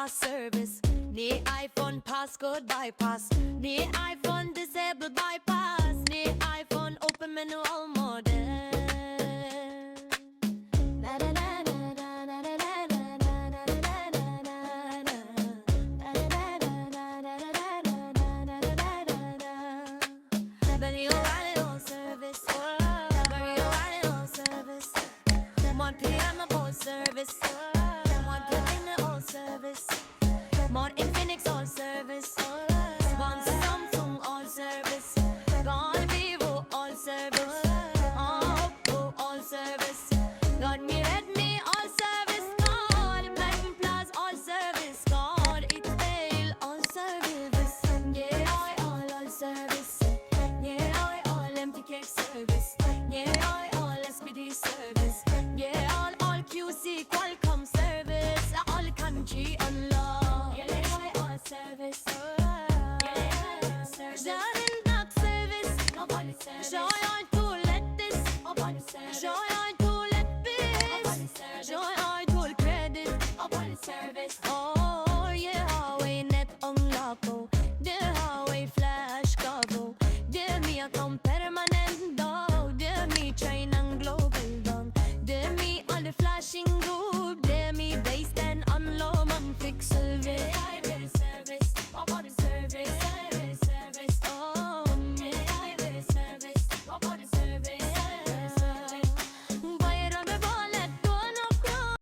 fast service. Ni iPhone passcode bypass. Ni iPhone disable bypass. Ni iPhone open menu all modern. Service, one in all service, more Infinix all service, one Samsung all service, gone Vivo all service, Oppo all service, got me Redmi all service, got Blackberry Plus all service, got Itel all service, yeah I all service, yeah I all MTK service, yeah I all SPD service, yeah all QC Qualcomm service, all country unlock. Yeah, all service. Yeah, service. Done block service. Nobody service. Joy on tool let this. Nobody service. Joy on tool let this. Joy on tool credit. Nobody service. Oh yeah, highway net unlock. The highway flash cover. The me account permanent dog. The me China global dog. The me all the flashing group. The me base and unload man fix service. I service. Nobody service.